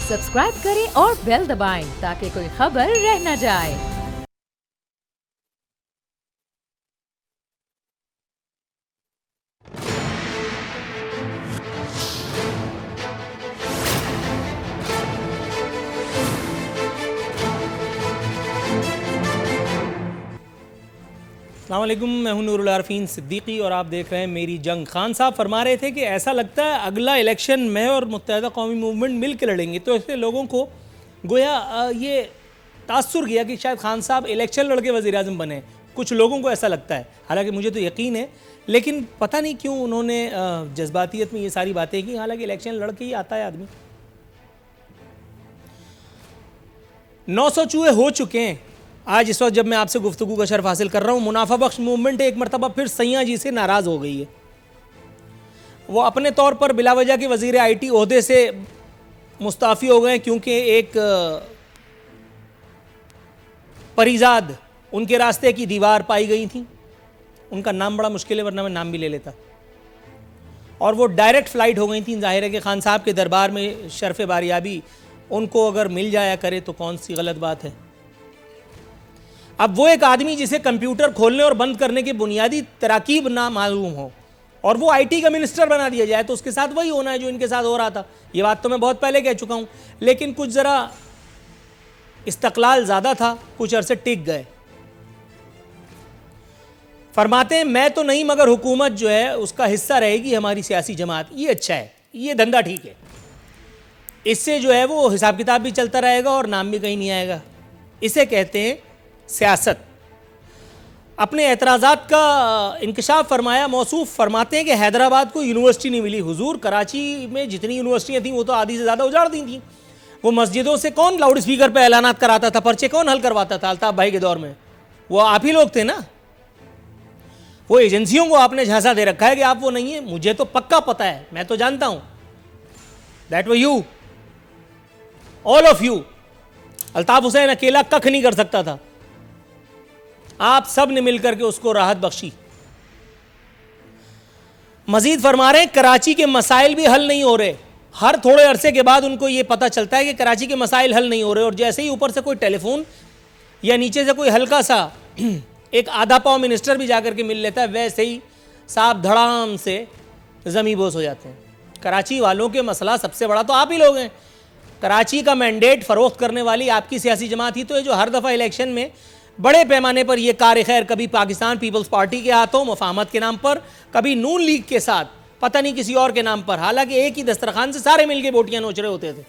Subscribe करें और bell दबाएं ताकि कोई खबर रह न जाए। अस्सलाम वालेकुम, मैं हूं नूरुल आरफीन सिद्दीकी और आप देख रहे हैं मेरी जंग। खान साहब फरमा रहे थे कि ऐसा लगता है अगला इलेक्शन मैं और मुत्तहिदा कौमी मूवमेंट मिल के लड़ेंगे। तो ऐसे लोगों को गोया ये तासुर किया कि शायद खान साहब इलेक्शन लड़के वज़ीर आज़म बने। कुछ लोगों को ऐसा लगता है, हालांकि मुझे तो यकीन है, लेकिन पता नहीं क्यों उन्होंने जज्बातियत में ये सारी बातें की। हालांकि इलेक्शन लड़के ही आता है आदमी। 900 चूहे हो चुके हैं। आज इस वक्त जब मैं आपसे गुफ्तगू का शर्फ हासिल कर रहा हूँ, मुनाफा बख्श मूवमेंट एक मरतबा फिर सैयां जी से नाराज़ हो गई है। वो अपने तौर पर बिलावजह के वज़ीर IT ओहदे से मुस्ताफ़ी हो गए क्योंकि एक परिजाद उनके रास्ते की दीवार पाई गई थी। उनका नाम बड़ा मुश्किल है, वरना मैं नाम भी ले लेता। और वो डायरेक्ट फ़्लाइट हो गई थी। ज़ाहिर है कि खान साहब के दरबार में शर्फ बारियाबी उनको अगर मिल जाया करे तो कौन सी गलत बात है। अब वो एक आदमी जिसे कंप्यूटर खोलने और बंद करने की बुनियादी तराकीब ना मालूम हो और वो IT का मिनिस्टर बना दिया जाए, तो उसके साथ वही होना है जो इनके साथ हो रहा था। ये बात तो मैं बहुत पहले कह चुका हूँ, लेकिन कुछ ज़रा इस्तक़लाल ज़्यादा था, कुछ अरसे टिक गए। फरमाते हैं मैं तो नहीं मगर हुकूमत जो है उसका हिस्सा रहेगी हमारी सियासी जमात। ये अच्छा है, ये धंधा ठीक है। इससे जो है वो हिसाब किताब भी चलता रहेगा और नाम भी कहीं नहीं आएगा। इसे कहते हैं सियासत। अपने एतराज़ात का इंकशाफ फरमाया। मौसूफ फरमाते हैं कि हैदराबाद को यूनिवर्सिटी नहीं मिली। हुजूर, कराची में जितनी यूनिवर्सिटियाँ थीं वो तो आधी से ज़्यादा उजाड़ दी थी। वो मस्जिदों से कौन लाउड स्पीकर पर ऐलानात कराता था, पर्चे कौन हल करवाता था? अल्ताफ़ भाई के दौर में वो आप ही लोग थे ना। वो एजेंसियों को आपने झांसा दे रखा है कि आप वो नहीं है। मुझे तो पक्का पता है, मैं तो जानता हूँ। That were you, all of you. Altaf Hussain अकेला कख नहीं कर सकता था, आप सब ने मिलकर के उसको राहत बख्शी। मजीद फरमा रहे हैं कराची के मसाइल भी हल नहीं हो रहे। हर थोड़े अरसे के बाद उनको ये पता चलता है कि कराची के मसाइल हल नहीं हो रहे, और जैसे ही ऊपर से कोई टेलीफोन या नीचे से कोई हल्का सा एक आधा पाव मिनिस्टर भी जाकर के मिल लेता है, वैसे ही साहब धड़ाम से ज़मीबोस हो जाते हैं। कराची वालों के मसला सबसे बड़ा तो आप ही लोग हैं। कराची का मैंडेट फ़रोख्त करने वाली आपकी सियासी जमात ही तो है, जो हर दफ़ा इलेक्शन में बड़े पैमाने पर यह कार खैर कभी पाकिस्तान पीपल्स पार्टी के हाथों मुफाहमत के नाम पर, कभी नून लीग के साथ, पता नहीं किसी और के नाम पर, हालांकि एक ही दस्तरखान से सारे मिलके बोटियां नोच रहे होते थे।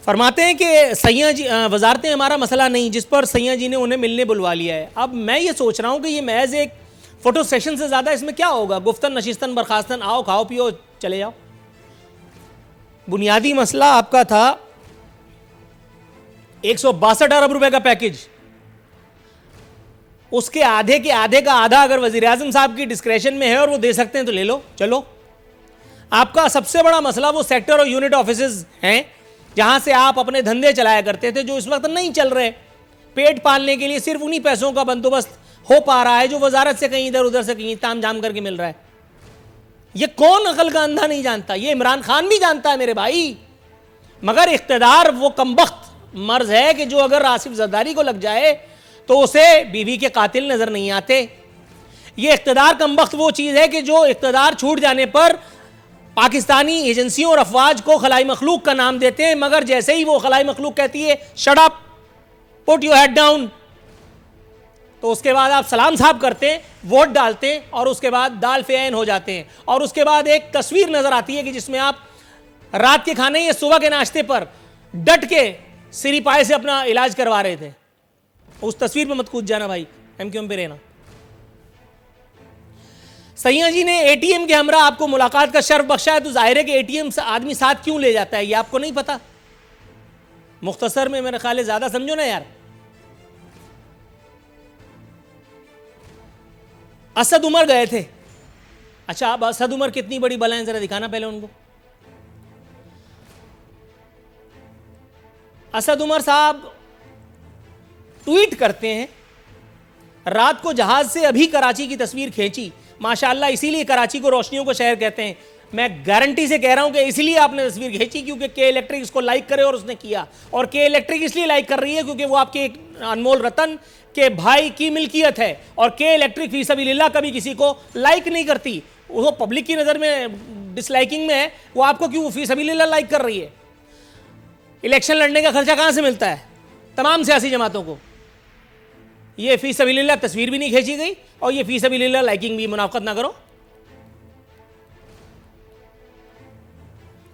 फरमाते हैं कि सैयां जी वजारतें हमारा मसला नहीं, जिस पर सैयां जी ने उन्हें मिलने बुलवा लिया है। अब मैं ये सोच रहा हूँ कि ये महज एक फ़ोटो सेशन से ज़्यादा इसमें क्या होगा। गुफ्तन नशिस्तन बरखास्तन, आओ खाओ पियो चले जाओ। बुनियादी मसला आपका था 162 अरब रुपए का पैकेज। उसके आधे के आधे का आधा अगर वज़ीर आज़म साहब की डिस्क्रेशन में है और वो दे सकते हैं तो ले लो, चलो। आपका सबसे बड़ा मसला वो सेक्टर और यूनिट ऑफिसेज हैं जहां से आप अपने धंधे चलाया करते थे, जो इस वक्त नहीं चल रहे। पेट पालने के लिए सिर्फ उन्हीं पैसों का बंदोबस्त हो पा रहा है जो वजारत से कहीं इधर उधर से कहीं ताम झाम करके मिल रहा है। ये कौन अकल का अंधा नहीं जानता? ये इमरान खान भी जानता है मेरे भाई, मगर इख्तिदार वो कमबख्त मर्ज है कि जो अगर आसिफ जरदारी को लग जाए तो उसे बीवी के कातिल नजर नहीं आते। ये इख्तिदार कमबख्त वो चीज़ है कि जो इख्तिदार छूट जाने पर पाकिस्तानी एजेंसियों और अफवाज को खलाई मखलूक का नाम देते हैं, मगर जैसे ही वो खलाई मखलूक कहती है shut up, put your head down, तो उसके बाद आप सलाम साहब करते हैं, वोट डालते हैं और उसके बाद दाल फेन हो जाते हैं। और उसके बाद एक तस्वीर नजर आती है कि जिसमें आप रात के खाने या सुबह के नाश्ते पर डट के सिरी पाए से अपना इलाज करवा रहे थे। उस तस्वीर में मत कूद जाना भाई, MQM पे रहना। सैयां जी ने ATM के हमरा आपको मुलाकात का शर्फ बख्शा है, तो जाहिर है कि ATM से आदमी साथ क्यों ले जाता है ये आपको नहीं पता। मुख्तसर में मेरा ख्याल है, ज्यादा समझो ना यार। असद उमर गए थे। अच्छा, अब असद उमर कितनी बड़ी बला है जरा दिखाना पहले उनको। असद उमर साहब ट्वीट करते हैं, रात को जहाज से अभी कराची की तस्वीर खींची, माशाल्लाह, इसीलिए कराची को रोशनियों का शहर कहते हैं। मैं गारंटी से कह रहा हूं कि इसलिए आपने तस्वीर खींची क्योंकि के इलेक्ट्रिक इसको लाइक करे और उसने किया। और के इलेक्ट्रिक इसलिए लाइक कर रही है क्योंकि वो आपके एक अनमोल रतन के भाई की मिल्कियत है। और के इलेक्ट्रिक फी सबीलिल्लाह कभी किसी को लाइक नहीं करती, वो पब्लिक की नज़र में डिसलाइकिंग में है, वो आपको क्यों फी सबीलिल्लाह लाइक कर रही है? इलेक्शन लड़ने का खर्चा कहां से मिलता है तमाम सियासी जमातों को? ये फी सबीलिल्लाह तस्वीर भी नहीं खींची गई और ये फी सबीलिल्लाह लाइकिंग भी, मुनाफकत ना करो।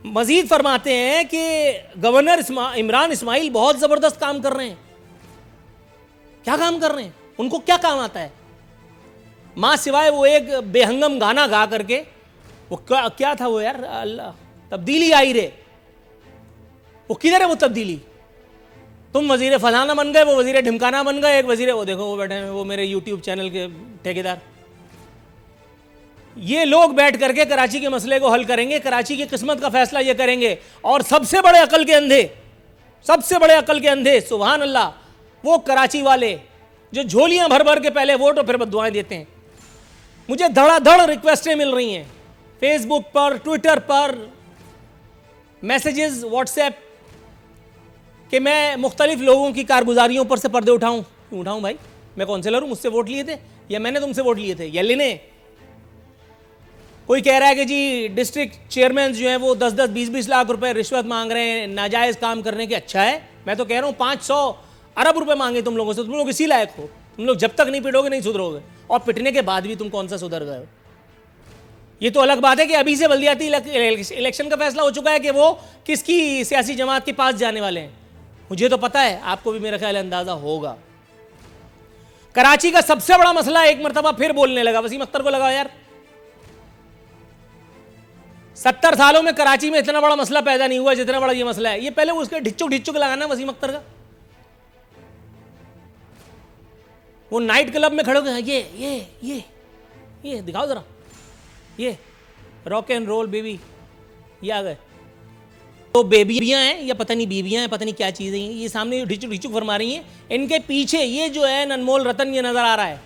मजीद फरमाते हैं कि गवर्नर इमरान इस्माइल बहुत जबरदस्त काम कर रहे हैं। क्या काम कर रहे हैं? उनको क्या काम आता है? मां सिवाय वो एक बेहंगम गाना गा करके, वो क्या था वो यार, अल्लाह तब्दीली आई रे, वो किधर है वो तब्दीली? तुम वजीर फलाना बन गए, वो वजीर ढिमकाना बन गए, एक वजीर, वो देखो वो बैठे हैं, वो मेरे यूट्यूब चैनल के ठेकेदार। ये लोग बैठ करके कराची के मसले को हल करेंगे, कराची की किस्मत का फैसला ये करेंगे। और सबसे बड़े अकल के अंधे, सबसे बड़े अकल के अंधे, सुभान अल्लाह, वो कराची वाले जो झोलियां भर भर के पहले वोट और फिर बददुआएं देते हैं। मुझे धड़ाधड़ रिक्वेस्टें मिल रही हैं फेसबुक पर, ट्विटर पर, मैसेजेस व्हाट्सएप, कि मैं मुख्तलिफ लोगों की कारगुजारियों पर से पर्दे उठाऊं। क्यों उठाऊं भाई? मैं काउंसिलर हूं, मुझसे वोट लिए थे या मैंने तुमसे वोट लिए थे? यली ने कोई कह रहा है कि जी डिस्ट्रिक्ट चेयरमैन जो हैं वो 10-10, 20-20 लाख रुपए रिश्वत मांग रहे हैं नाजायज़ काम करने के। अच्छा है, मैं तो कह रहा हूँ 500 अरब रुपए मांगे तुम लोगों से, तुम लोग इसी लायक हो। तुम लोग जब तक नहीं पिटोगे नहीं सुधरोगे, और पिटने के बाद भी तुम कौन सा सुधर गए हो? ये तो अलग बात है कि अभी से बल्दियाती इलेक्शन का फैसला हो चुका है कि वो किसकी सियासी जमात के पास जाने वाले हैं। मुझे तो पता है, आपको भी मेरा ख्याल अंदाजा होगा। कराची का सबसे बड़ा मसला, एक मरतबा फिर बोलने लगा, वसीम अख्तर को लगा यार 70 सालों में कराची में इतना बड़ा मसला पैदा नहीं हुआ जितना बड़ा ये मसला है। ये पहले उसके ढिच्चुक ढिच्चुक लगाना वसीम अख्तर का। वो नाइट क्लब में खड़े होकर ये दिखाओ जरा, ये रॉक एंड रोल बेबी, ये आ गए। तो बेबियां हैं या पता नहीं बीबियां हैं, पता नहीं क्या चीजें हैं, ये सामने ढिचुक ढिचुक फरमा रही हैं। इनके पीछे ये जो है अनमोल रतन, ये नजर आ रहा है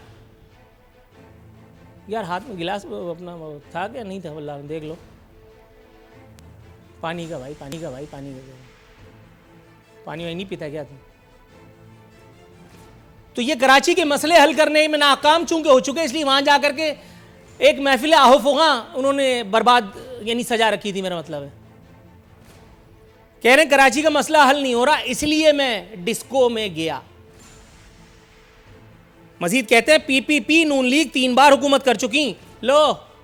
यार। हाथ में गिलास अपना था क्या? नहीं था, वल्लाह देख लो। पानी का भाई, पानी का भाई, पानी का, पानी वानी नहीं पीता क्या तुम? तो ये कराची के मसले हल करने में नाकाम चूंकि हो चुके, इसलिए वहां जाकर के एक महफिल आहोफोगा उन्होंने बर्बाद यानी सजा रखी थी। मेरा मतलब है, कह रहे हैं कराची का मसला हल नहीं हो रहा, इसलिए मैं डिस्को में गया। मजीद कहते हैं पीपीपी नून लीग 3 बार हुकूमत कर चुकी। लो,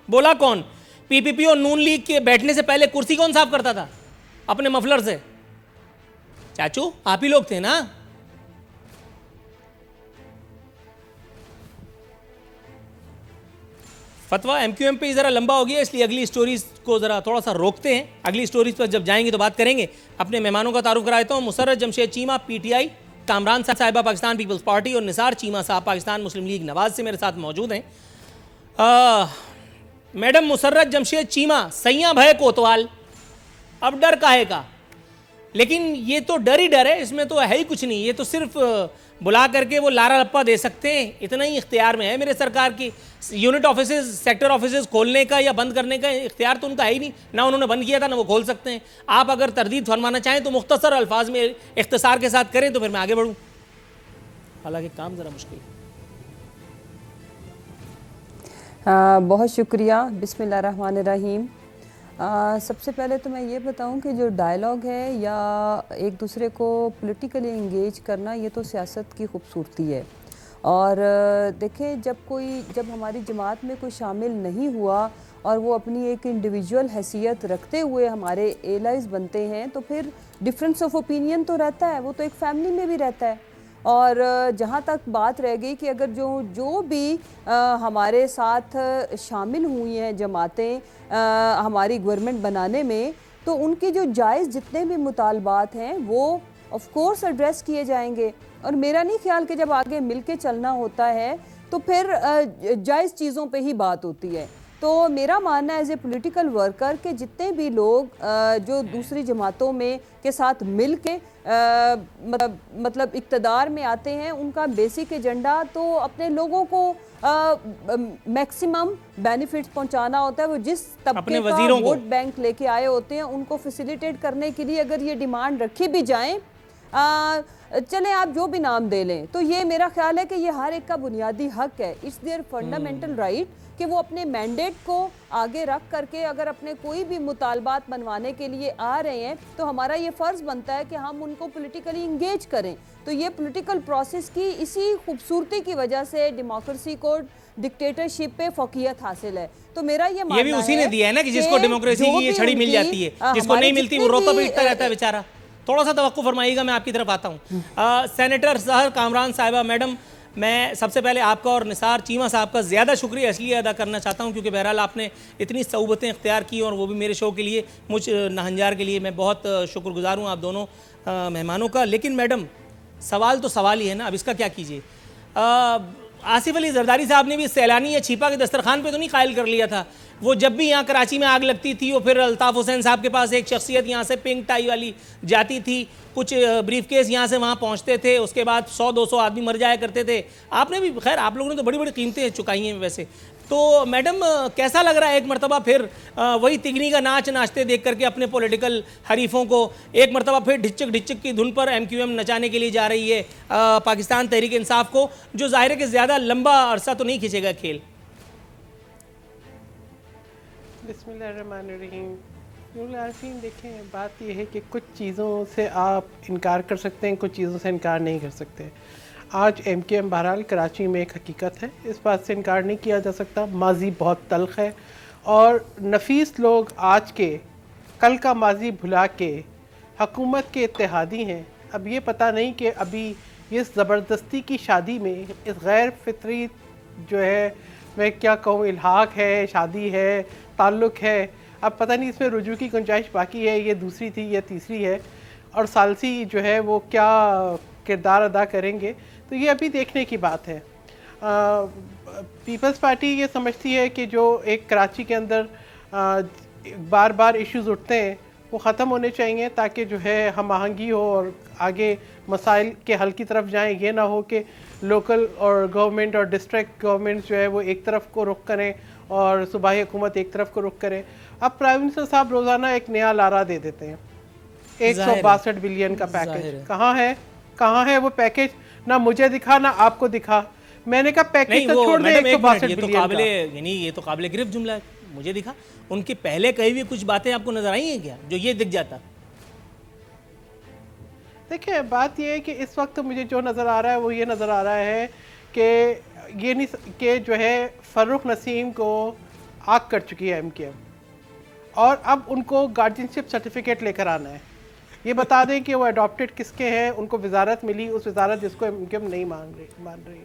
बोला कौन? पीपीपी और नून लीग के बैठने से पहले कुर्सी कौन साफ करता था अपने मफलर से? चाचू आप ही लोग थे ना। फतवा एमक्यूएम पे जरा लंबा हो गया, इसलिए अगली स्टोरीज को जरा थोड़ा सा रोकते हैं। अगली स्टोरीज पर जब जाएंगे तो बात करेंगे। अपने मेहमानों का तारुफ करा देता हूँ। मुसर्रत जमशेद चीमा पीटीआई, कामरान साहिबा पाकिस्तान पीपल्स पार्टी और निसार चीमा साहब पाकिस्तान मुस्लिम लीग नवाज से मेरे साथ मौजूद हैं। मैडम मुसर्रत जमशेद चीमा, सैया भय कोतवाल, अब डर काहे का? लेकिन ये तो डर ही डर है, इसमें तो है ही कुछ नहीं। ये तो सिर्फ बुला करके वो लारा लप्पा दे सकते हैं, इतना ही इख्तियार में है मेरे सरकार की। यूनिट ऑफिसेज, सेक्टर ऑफिसेज खोलने का या बंद करने का इख्तियार तो उनका है ही नहीं, ना उन्होंने बंद किया था ना वो खोल सकते हैं। आप अगर तरदीद फरमाना चाहें तो मुख्तसर अल्फाज में इख्तिसार के साथ करें तो फिर मैं आगे बढ़ूँ, हालांकि काम ज़रा मुश्किल है। बहुत शुक्रिया। बिस्मिल्लाहिर्रहमानिर्रहीम। सबसे पहले तो मैं ये बताऊं कि जो डायलॉग है या एक दूसरे को पॉलिटिकली इंगेज करना, ये तो सियासत की खूबसूरती है। और देखें, जब हमारी जमात में कोई शामिल नहीं हुआ और वो अपनी एक इंडिविजुअल हैसियत रखते हुए हमारे एलाइज बनते हैं, तो फिर डिफरेंस ऑफ ओपिनियन तो रहता है, वो तो एक फैमिली में भी रहता है। और जहाँ तक बात रह गई कि अगर जो भी हमारे साथ शामिल हुई हैं जमातें हमारी गवर्नमेंट बनाने में, तो उनकी जो जायज़ जितने भी मुतालबात हैं वो ऑफ कोर्स एड्रेस किए जाएंगे। और मेरा नहीं ख्याल कि जब आगे मिल के चलना होता है तो फिर जायज़ चीज़ों पे ही बात होती है। तो मेरा मानना है एज ए पॉलिटिकल वर्कर कि जितने भी लोग जो दूसरी जमातों में के साथ मिल के मतलब इक़्तिदार में आते हैं, उनका बेसिक एजेंडा तो अपने लोगों को मैक्सिमम बेनिफिट्स पहुंचाना होता है। वो जिस तबके का वोट बैंक लेके आए होते हैं उनको फैसिलिटेट करने के लिए अगर ये डिमांड रखी भी जाए, चले आप जो भी नाम दे लें, तो ये मेरा ख्याल है कि ये हर एक का बुनियादी हक है। इट्स देयर फंडामेंटल राइट कि वो अपने मैंडेट को आगे रख करके अगर अपने कोई भी मुतालबात मनवाने के लिए आ रहे हैं तो हमारा ये फ़र्ज़ बनता है कि हम उनको पॉलिटिकली इंगेज करें। तो ये पॉलिटिकल प्रोसेस की इसी खूबसूरती की वजह से डेमोक्रेसी को डिक्टेटरशिप पे फ़ौक़ियत हासिल है। तो मेरा ये मानना है, ये भी उसी ने दिया है ना कि जिसको डेमोक्रेसी की ये छड़ी मिल जाती है, जिसको नहीं मिलती वो रोता पीटता रहता है बेचारा। थोड़ा सा तवक्को फरमाइएगा, मैं आपकी तरफ आता हूँ। सेनेटर सहर कामरान साहिबा मैडम, मैं सबसे पहले आपका और निसार चीमा साहब का ज़्यादा शुक्रिया इसलिए अदा करना चाहता हूँ क्योंकि बहरहाल आपने इतनी सऊबतें इख्तियार की और वो भी मेरे शो के लिए, मुझ नहंजार के लिए। मैं बहुत शुक्रगुजार हूँ आप दोनों मेहमानों का। लेकिन मैडम सवाल तो सवाल ही है ना, अब इसका क्या कीजिए। आसिफ अली जरदारी साहब ने भी सैलानी या छिपा के दस्तरखान पे तो नहीं कायल कर लिया था। वो जब भी यहाँ कराची में आग लगती थी और फिर अल्ताफ़ हुसैन साहब के पास एक शख्सियत यहाँ से पिंक टाई वाली जाती थी, कुछ ब्रीफ केस यहाँ से वहाँ पहुँचते थे, उसके बाद 100-200 आदमी मर जाया करते थे। आपने भी, खैर आप लोगों ने तो बड़ी बड़ी कीमतें चुकाई हैं वैसे। तो मैडम कैसा लग रहा है एक मरतबा फिर वही तिगनी का नाच नाचते देख करके अपने पॉलिटिकल हरीफों को, एक मरतबा फिर ढिच्चक ढिच्चक की धुन पर MQM नचाने के लिए जा रही है पाकिस्तान तहरीक इंसाफ को, जो ज़ाहिर है कि ज़्यादा लंबा अरसा तो नहीं खींचेगा खेल। बिस्मिल्लाहिर्रहमानिर्रहीम। देखें, बात यह है कि कुछ चीज़ों से आप इनकार कर सकते हैं, कुछ चीज़ों से इनकार नहीं कर सकते। आज MQM बहरहाल कराची में एक हकीकत है, इस बात से इनकार नहीं किया जा सकता। माजी बहुत तल्ख़ है और नफीस लोग आज के कल का माजी भुला के हकूमत के इत्तेहादी हैं। अब ये पता नहीं कि अभी इस ज़बरदस्ती की शादी में, इस गैर फितरी जो है, मैं क्या कहूँ, इल्हाक है, शादी है, ताल्लुक़ है, अब पता नहीं इसमें रुजू की गुंजाइश बाकी है, ये दूसरी थी या तीसरी है, और सालसी जो है वो क्या किरदार अदा करेंगे, तो ये अभी देखने की बात है। पीपल्स पार्टी ये समझती है कि जो एक कराची के अंदर बार बार इश्यूज़ उठते हैं वो ख़त्म होने चाहिए ताकि जो है हम आहंगी हो और आगे मसाइल के हल की तरफ जाएं। ये ना हो कि लोकल और गवर्नमेंट और डिस्ट्रिक्ट गवर्नमेंट जो है वो एक तरफ को रुख करें और सूबाई हुकूमत एक तरफ को रुख करें। अब प्राइम मिनिस्टर साहब रोज़ाना एक नया लारा दे देते हैं, 162 बिलियन का पैकेज। कहाँ है वो पैकेज? ना मुझे दिखा ना आपको दिखा। मैंने कहा पैकेज तो छोड़ दे, 162 बिलियन का। यानी ये तो काबिल गिरफ्त जुमला है, मुझे दिखा। उनके पहले कही हुई कुछ बातें आपको नजर आई हैं क्या जो ये दिख जाता? देखिए, बात ये है कि इस वक्त मुझे जो नज़र आ रहा है वो ये नज़र आ रहा है कि ये नहीं कि जो है फ़र्रुख नसीम को आग कर चुकी है MQM और अब उनको गार्जियनशिप सर्टिफिकेट लेकर आना है। ये बता दें कि वो अडॉप्टेड किसके हैं, उनको वजारत मिली, उस वजारत जिसको MQM नहीं मान रही।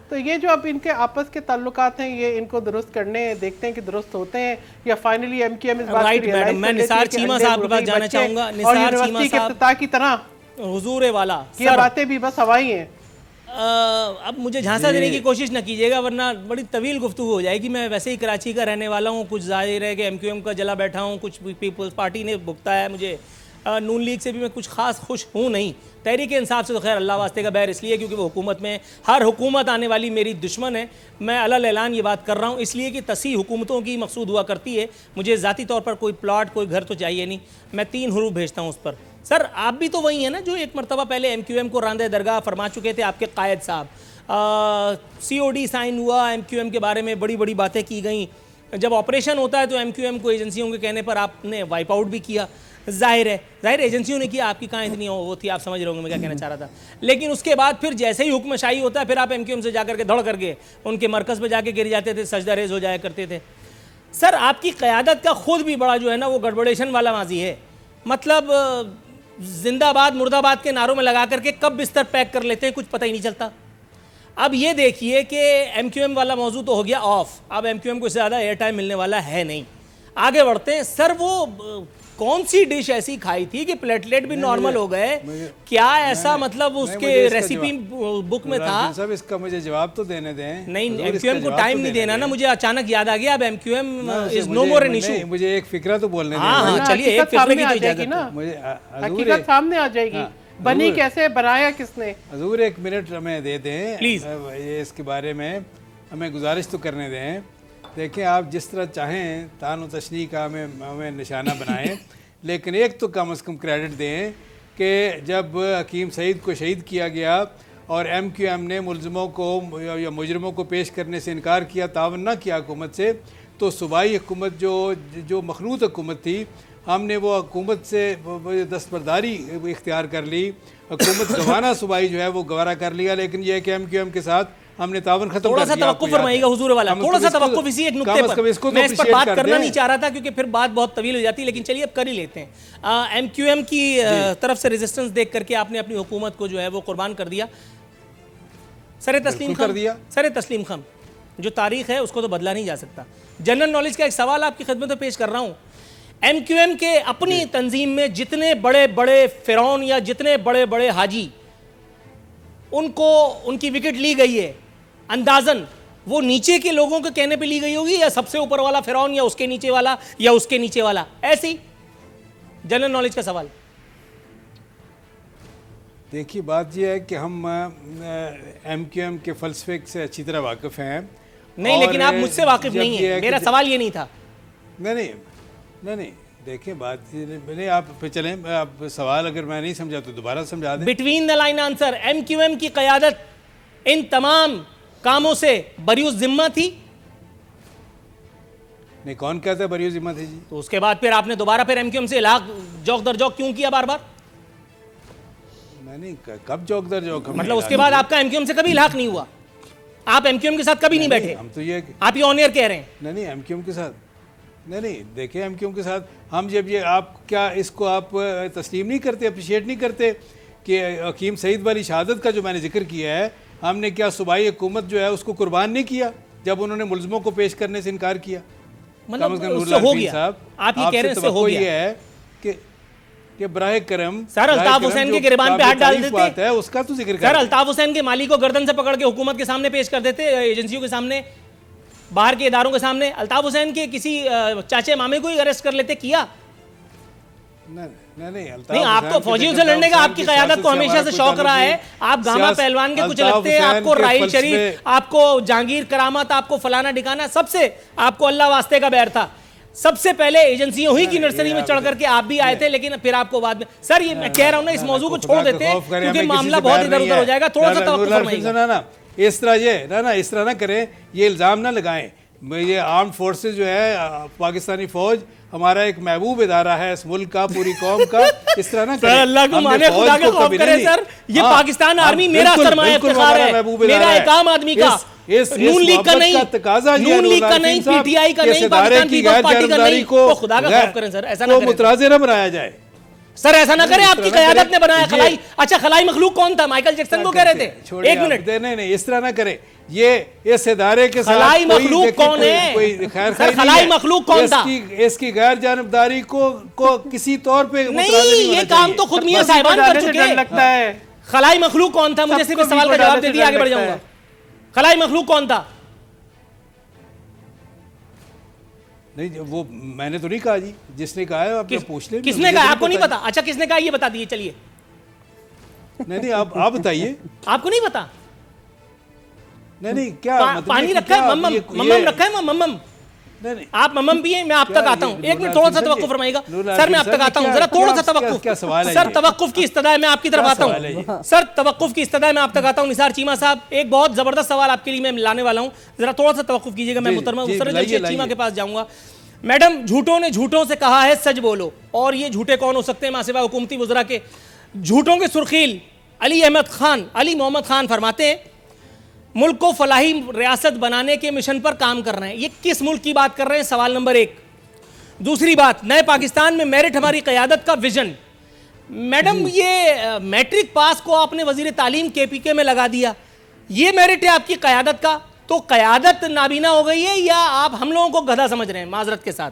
तो ये जो अब इनके आपस के ताल्लुकात हैं ये इनको दुरुस्त करने हैं, देखते हैं कि दुरुस्त होते हैं या फाइनली MQM इस बात को रियलाइज मैं निसार चीमा साहब के पास जाना चाहूँगा। निसार चीमा साहब की तरह हुजूर वाला ये बातें भी बस हवाई हैं। अब मुझे झांसा देने की कोशिश न कीजिएगा वरना बड़ी तवील गुफ्तगू हो जाएगी। मैं वैसे ही कराची का रहने वाला हूँ, कुछ जाहिर है कि MQM का जला बैठा हूँ, कुछ पीपल्स पार्टी ने भुगता है मुझे, नून लीग से भी मैं कुछ खास खुश हूँ नहीं। तहरीक इंसाफ से तो खैर अल्लाह वास्ते का बैर इसलिए क्योंकि वो हुकूमत में, हर हुकूमत आने वाली मेरी दुश्मन है। मैं अलल ऐलान ये बात कर रहा हूँ इसलिए कि तसी हुकूमतों की मकसूद हुआ करती है। मुझे ज़ाती तौर पर कोई प्लाट, कोई घर तो चाहिए नहीं, मैं 3 हरूफ भेजता हूँ उस पर। सर आप भी तो वही हैं ना जो एक मरतबा पहले MQM को रांदे दरगाह फरमा चुके थे, आपके कायद साहब। COD साइन हुआ, MQM के बारे में बड़ी बड़ी बातें की गई। जब ऑपरेशन होता है तो MQM को एजेंसियों के कहने पर आपने वाइप आउट भी किया। जाहिर है एजेंसियों ने किया, आपकी कहाँ इतनी वो थी, आप समझ रहे होंगे मैं क्या कहना चाह रहा था। लेकिन उसके बाद फिर जैसे ही हुक्म शाही होता है फिर आप MQM से जाकर के दौड़ करके उनके मरकज़ पे जाके गिर जाते थे, सजदा रेज हो जाया करते थे। सर आपकी क़यादत का खुद भी बड़ा जो है ना वो गड़बड़ेशन वाला माजी है। मतलब जिंदाबाद मुर्दाबाद के नारों में लगा करके कब बिस्तर पैक कर लेते हैं कुछ पता ही नहीं चलता। अब ये देखिए कि MQM वाला मौजू तो हो गया ऑफ, अब MQM को इससे ज़्यादा एयर टाइम मिलने वाला है नहीं। आगे बढ़ते हैं सर। वो कौन सी डिश ऐसी खाई थी कि प्लेटलेट भी नॉर्मल हो गए? क्या ऐसा मतलब उसके रेसिपी बुक में था? सब इसका मुझे जवाब तो देने दें। नहीं, एमक्यूएम को टाइम नहीं देना ना। मुझे अचानक याद आ गया अब MQM is no more an issue. मुझे एक फिक्रा तो बोलने दें। हाँ, चलिए, एक फिक्रे की तो इजाजत ना, मुझे हकीकत सामने आ जाएगी। बनी कैसे, बनाया किसने? हजूर 1 मिनट हमें दे दें प्लीज। ये इसके बारे में हमें गुजारिश तो करने दें। देखें, आप जिस तरह चाहें तान तशनी का हमें निशाना बनाएं, लेकिन एक तो कम से कम क्रेडिट दें कि जब हकीम सईद को शहीद किया गया और एमक्यूएम ने मुलजमों को या मुजरमों को पेश करने से इनकार किया, तावन ना किया हुकूमत से, तो सूबाई हुकूमत जो मखलूत हुकूमत थी, हमने वो हुकूमत से दस्तबरदारी इख्तियार कर ली। हुकूमत गवाना सूबाई जो है वो गवारा कर लिया, लेकिन यह कि एमक्यूएम के साथ हमने तावन खत्म थोड़ा कर सा दिया। तवक्कुफ फरमाइएगा हुजूर वाला, थोड़ा सा तवक्कुफ इसी एक नुक्ते पर। मैं इस पर बात करना नहीं चाह रहा था क्योंकि फिर बात बहुत तवील हो जाती, लेकिन चलिए अब कर ही लेते हैं। एमक्यूएम की तरफ से रेजिस्टेंस देख करके आपने अपनी हुकूमत को जो है वो कुर्बान कर दिया। सर तस्लीम कर दिया। सर तस्लीम खान, जो तारीख है उसको तो बदला नहीं जा सकता। जनरल नॉलेज का एक सवाल आपकी खिदमत में पेश कर रहा हूँ। एमक्यूएम के अपनी तंजीम में जितने बड़े बड़े फिरौन या जितने बड़े बड़े हाजी उनको उनकी विकेट ली गई है, अंदाजन वो नीचे के लोगों के कहने पे ली गई होगी या सबसे ऊपर वाला फिरौन या उसके नीचे वाला या उसके नीचे वाला? ऐसे ही जनरल नॉलेज का सवाल। देखिए, बात यह है कि हम एमक्यूएम के फलसफे से अच्छी तरह वाकिफ हैं। नहीं, लेकिन आप मुझसे वाकिफ नहीं है। मेरा सवाल ये नहीं था। नहीं, देखिए बात नहीं, आप पे चलें। आप सवाल अगर मैं नहीं समझा तो दोबारा समझा दें। Between the line answer, MQM की क़यादत इन तमाम कामों से बरियुज़ जिम्मा थी? नहीं, कौन कहता है बरियुज़ जिम्मा थी जी? तो उसके बाद फिर आपने दोबारा फिर एमक्यूएम से इलाक जौक दर जौक क्यों किया बार बार? नहीं, कब जौक दर जौक? मतलब उसके बाद आपका एमक्यूएम से कभी इलाक नहीं हुआ? आप एमक्यूएम के साथ कभी नहीं बैठे? हम तो ये आप ये ऑन एयर कह रहे हैं। नहीं, एमक्यूएम के साथ नहीं, देखिए एमक्यूएम के साथ हम जब ये आप क्या इसको आप तस्लीम नहीं करते, अप्रिशिएट नहीं करते कि हकीम सईद वाली शहादत का जो मैंने जिक्र किया है, हमने क्या सूबाई हुकूमत जो है उसको कुर्बान नहीं किया जब उन्होंने मुलजमों को पेश करने से इनकार किया? मतलब उससे हो गया। आप ये कह रहे हैं इससे हो गया। ये है कि बराए करम सर अल्ताफ हुसैन के गिरबान पे हाथ डाल देते है, उसका तो जिक्र सर। अल्ताफ हुसैन के माली को गर्दन से पकड़ के हुकूमत के सामने पेश कर देते, एजेंसियों के सामने, बाहर के इदारों के सामने। अल्ताफ हुसैन के किसी चाचे मामे को ही अरेस्ट कर लेते, किया? नहीं, आप तो फौजियों से लड़ने का आपकी क़यादत को हमेशा से शौक रहा है। आप गामा पहलवान के कुछ लगते हैं, आपको राइल शरीफ, आपको जहांगीर करामत, आपको फलाना ठिकाना, सबसे आपको अल्लाह वास्ते का बैर था। सबसे पहले एजेंसियों ही की नर्सरी में चढ़ करके आप भी आए थे, लेकिन फिर आपको बाद में। सर ये मैं कह रहा हूं ना, इस मौजू को छोड़ देते हैं क्योंकि मामला बहुत इधर उधर हो जाएगा। थोड़ा सा तवक्कुफ फरमाइएगा। इस तरह इस तरह ना करें, ये इल्ज़ाम ना लगाएं। ये आर्म फोर्सेस जो है, पाकिस्तानी फौज हमारा एक महबूब इदारा है इस मुल्क का, पूरी कौम का। इस तरह ना करें। अल्लाह को माने, खुदा का खौफ करें सर। ये पाकिस्तान आर्मी मेरा सरमाया इफ्तिखार है, मेरा एक आम आदमी का। नून लीग का नहीं, नून लीग का नहीं, पीटीआई का नहीं, पाकिस्तान पीपल्स पार्टी का नहीं। तो खुदा का खौफ करें सर, ऐसा ना करें। मुतराज़े न बनाया जाए सर, ऐसा ना करें। आपकी क़यादत ने बनाया खलाई। अच्छा, खलाई मखलूक कौन था? माइकल जैक्सन को कह रहे थे। एक मिनट, नहीं, इस तरह ना करें। ये इस इदारे के साथ खलाई मखलूक कौन है? सर, खलाई मखलूक कौन था? इसकी गैर जानबदारी को किसी तौर पे नहीं, ये काम तो खुद मियां साहिबान कर चुके हैं। लगता है खलाई मखलूक कौन था? मुझे सिर्फ इस सवाल का जवाब दे दिया, आगे बढ़ जाऊंगा। खलाई मखलूक कौन था? नहीं, वो मैंने तो नहीं कहा जी। जिसने कहा है आप पूछ ले। किसने कहा? आपको नहीं पता? अच्छा, किसने कहा ये बता दीजिए। चलिए, नहीं, आप बताइए। आपको नहीं पता? नहीं, क्या मतलब पानी रखा है? मम्मम रखा है? मम्मम नहीं, आप मम्मम पिए, मैं आप तक आता हूँ। एक मिनट, थोड़ा सा तवक्कुफ फरमाइएगा सर, मैं आप तक आता हूँ। जरा थोड़ा सा तवक्कुफ। क्या सवाल है? सर तवक्कुफ की इस्तदा मैं आपकी तरफ आता हूँ। सर तवक्कुफ की इस्तदा मैं आप तक आता हूँ। निसार चीमा साहब, एक बहुत जबरदस्त सवाल आपके लिए मैं लाने वाला हूँ, जरा थोड़ा सा तवक्कुफ कीजिएगा। मैं मुहतरमा मुसर्रत चीमा के पास जाऊंगा। मैडम, झूठों ने झूठों से कहा है सच बोलो, और ये झूठे कौन हो सकते हैं मासिवा हुकूमती वज़रा के? झूठों के सुर्खील अली मोहम्मद खान फरमाते हैं मुल्क को फलाही रियासत बनाने के मिशन पर काम कर रहे हैं। ये किस मुल्क की बात कर रहे हैं? सवाल नंबर 1। दूसरी बात, नए पाकिस्तान में मेरिट हमारी क़यादत का विजन। मैडम, ये मैट्रिक पास को आपने वजीर तालीम KPK में लगा दिया, ये मेरिट है आपकी क़यादत का? तो क़यादत नाबीना हो गई है या आप हम लोगों को गधा समझ रहे हैं? माजरत के साथ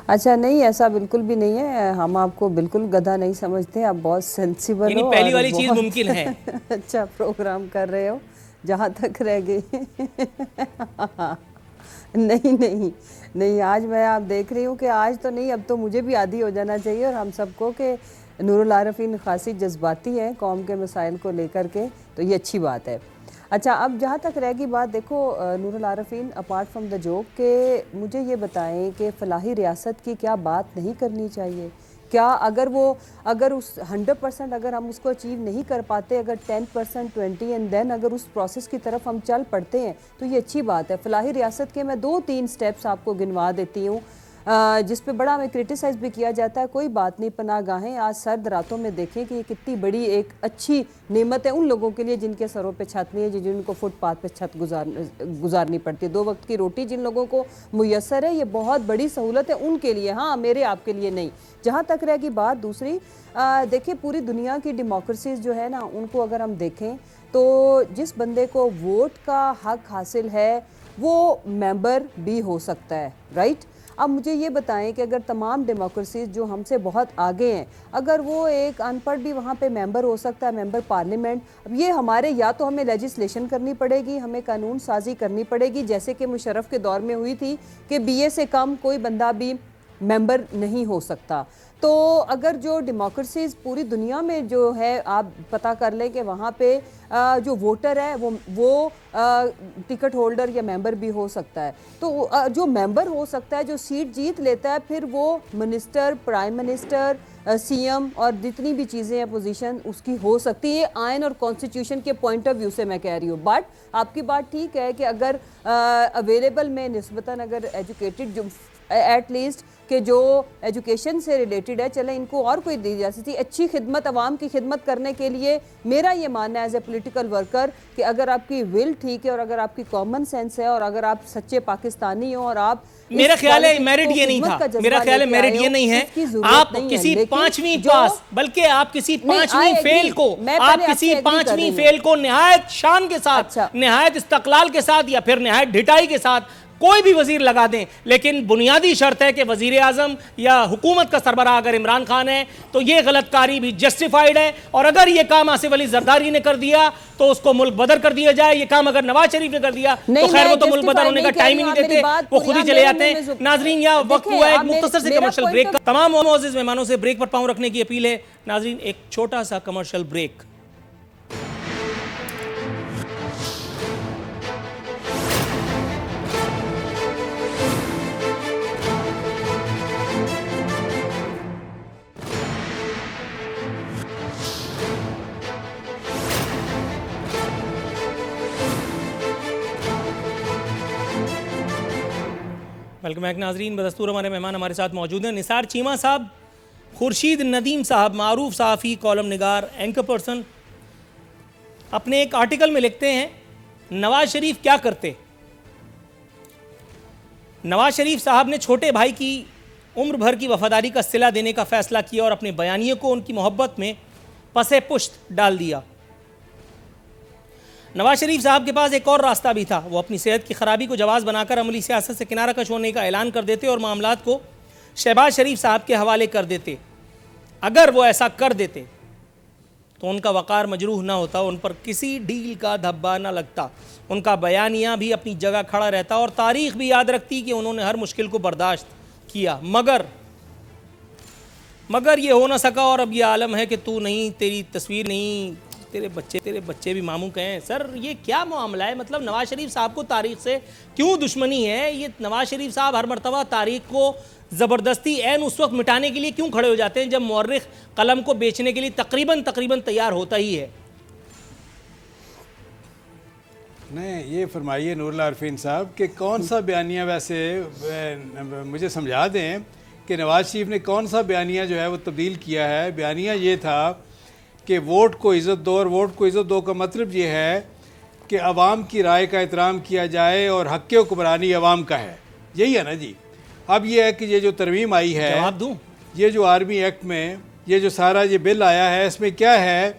अच्छा, नहीं ऐसा बिल्कुल भी नहीं है, हम आपको बिल्कुल गधा नहीं समझते, आप बहुत सेंसिबल यानी हो पहली और वाली चीज बहुत मुमकिन है। अच्छा प्रोग्राम कर रहे हो। जहाँ तक रह गई नहीं नहीं नहीं, आज मैं आप देख रही हूँ कि आज तो नहीं, अब तो मुझे भी आदी हो जाना चाहिए और हम सबको कि नूरुल आरफीन खासी जज्बाती हैं कौम के मसाइल को लेकर के, तो ये अच्छी बात है। अच्छा, अब जहाँ तक रह गई बात, देखो Noorul Arfeen, apart from the joke, के मुझे ये बताएं कि फलाही रियासत की क्या बात नहीं करनी चाहिए? क्या अगर उस 100% अगर हम उसको अचीव नहीं कर पाते, अगर 10%, 20 एंड देन अगर उस प्रोसेस की तरफ हम चल पड़ते हैं तो ये अच्छी बात है। फलाही रियासत के मैं 2-3 स्टेप्स आपको गिनवा देती हूँ जिस पे बड़ा हमें क्रिटिसाइज़ भी किया जाता है। कोई बात नहीं, पनाहगाहें आज सर्द रातों में देखें कि ये कितनी बड़ी एक अच्छी नेमत है उन लोगों के लिए जिनके सरों पे छत नहीं है, जिनको फुटपाथ पे छत गुजारनी पड़ती है। 2 वक्त की रोटी जिन लोगों को मुयस्सर है, ये बहुत बड़ी सहूलत है उनके लिए, हाँ मेरे आपके लिए नहीं। जहाँ तक रहेगी बात दूसरी, देखिए पूरी दुनिया की डेमोक्रेसीज जो है ना, उनको अगर हम देखें तो जिस बंदे को वोट का हक हासिल है वो मेंबर भी हो सकता है, राइट। अब मुझे ये बताएं कि अगर तमाम डेमोक्रेसीज जो हमसे बहुत आगे हैं, अगर वो एक अनपढ़ भी वहाँ पे मेंबर हो सकता है, मेंबर पार्लियामेंट, अब ये हमारे या तो हमें लेजिस्लेशन करनी पड़ेगी, हमें कानून साजी करनी पड़ेगी, जैसे कि मुशर्रफ के दौर में हुई थी कि बीए से कम कोई बंदा भी मेंबर नहीं हो सकता। तो अगर जो डेमोक्रेसीज पूरी दुनिया में जो है, आप पता कर लें कि वहाँ पे जो वोटर है वो टिकट होल्डर या मेंबर भी हो सकता है। तो जो मेंबर हो सकता है, जो सीट जीत लेता है, फिर वो मिनिस्टर, प्राइम मिनिस्टर, सीएम और जितनी भी चीज़ें हैं पोजीशन उसकी हो सकती है। आइन और कॉन्स्टिट्यूशन के पॉइंट ऑफ व्यू से मैं कह रही हूँ। बट आपकी बात ठीक है कि अगर अवेलेबल में निस्बतन अगर एजुकेटेड जो एटलीस्ट कि जो एजुकेशन से रिलेटेड है, चले इनको और कोई दी जा सकती अच्छी खिदमत, आवाम की खिदमत करने के लिए। मेरा ये मानना है एज ए पोलिटिकल वर्कर कि अगर आपकी विल ठीक है और अगर आपकी कॉमन सेंस है और अगर आप सच्चे पाकिस्तानी हो और आप, मेरा ख्याल है मेरिट ये नहीं था, मेरा ख्याल है मेरिट ये नहीं है, आप किसी 5वीं पास, बल्कि आप किसी 5वीं फेल को, आप किसी 5वीं फेल को निहायत शान के साथ, निहायत इस्तकलाल के साथ या फिर निहायत ढिठाई के साथ कोई भी वजीर लगा दें, लेकिन बुनियादी शर्त है कि वजीर आजम या हुकूमत का सरबराह अगर इमरान खान है तो ये गलतकारी भी जस्टिफाइड है। और अगर ये काम आसिफ अली जरदारी ने कर दिया तो उसको मुल्क बदर कर दिया जाए। ये काम अगर नवाज शरीफ ने कर दिया तो खैर वो तो मुल्क बदर होने का टाइम ही नहीं देते, वो खुद ही चले जाते हैं। नाजरीन, यह वक्त हुआ एक मुख्तसर से कमर्शियल ब्रेक का। तमाम मोअज़्ज़िज़ मेहमानों से ब्रेक पर पांव रखने की अपील है। नाजरीन, एक छोटा सा कमर्शियल ब्रेक। वेलकम बैक नाजरीन। बदस्तूर हमारे मेहमान हमारे साथ मौजूद हैं। निसार चीमा साहब, खुर्शीद नदीम साहब, मारूफ सहाफ़ी, कॉलम निगार, एंकर पर्सन, अपने एक आर्टिकल में लिखते हैं नवाज शरीफ क्या करते। नवाज शरीफ साहब ने छोटे भाई की उम्र भर की वफादारी का सिला देने का फैसला किया और अपने बयानियों को उनकी मोहब्बत में पसे पुश्त डाल दिया। नवाज शरीफ साहब के पास एक और रास्ता भी था, वो अपनी सेहत की खराबी को जवाज़ बनाकर अमली सियासत से किनारा कश होने का ऐलान कर देते और मामलात को शहबाज शरीफ साहब के हवाले कर देते। अगर वो ऐसा कर देते तो उनका वक़ार मजरूह ना होता, उन पर किसी डील का धब्बा ना लगता, उनका बयानिया भी अपनी जगह खड़ा रहता और तारीख़ भी याद रखती कि उन्होंने हर मुश्किल को बर्दाश्त किया। मगर ये हो ना सका और अब ये आलम है कि तू नहीं, तेरी तस्वीर नहीं, तेरे बच्चे भी मामू के हैं। सर, ये क्या मामला है? मतलब नवाज शरीफ साहब को तारीख़ से क्यों दुश्मनी है? ये नवाज शरीफ साहब हर मरतबा तारीख़ को ज़बरदस्ती ऐन उस वक्त मिटाने के लिए क्यों खड़े हो जाते हैं जब मौर्रिख कलम को बेचने के लिए तकरीबन तैयार होता ही है? नहीं, ये फरमाइए नूरुल आरफीन साहब कि कौन सा बयानिया, वैसे मुझे समझा दें कि नवाज शरीफ ने कौन सा बयानिया जो है वो तब्दील किया है। बयानिया ये था कि वोट को इज़्ज़त दो, और वोट को इज़्ज़त दो का मतलब ये है कि अवाम की राय का एहतराम किया जाए और हक़ हुक्मरानी अवाम का है, यही है ना जी। अब ये है कि ये जो तरमीम आई है, जवाब दूं, ये जो आर्मी एक्ट में ये जो सारा ये बिल आया है, इसमें क्या है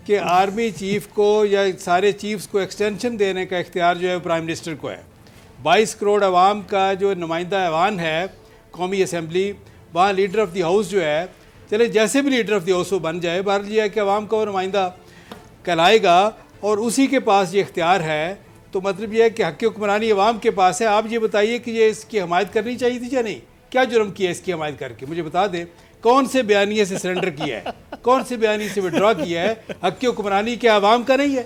कि आर्मी चीफ़ को या सारे चीफ्स को एक्सटेंशन देने का इख्तियार जो है प्राइम मिनिस्टर को है। 22 करोड़ अवाम का जो नुमाइंदा ऐवान है कौमी असम्बली, वहाँ लीडर ऑफ द हाउस जो है, चले जैसे भी लीडर ऑफ द हाउस वो बन जाए, बहरहाल ये है कि अवाम का वो नुमाइंदा कहलाएगा और उसी के पास ये इख्तियार है। तो मतलब ये है कि हक़ हुक्मरानी अवाम के पास है। आप ये बताइए कि ये इसकी हमायत करनी चाहिए थी या नहीं? क्या जुर्म किया इसकी हमायत करके? मुझे बता दें, कौन से बयानिए से सरेंडर किया है, कौन से बयानी से विड्रॉ किया है? हक़ हुक्मरानी क्या अवाम का नहीं है?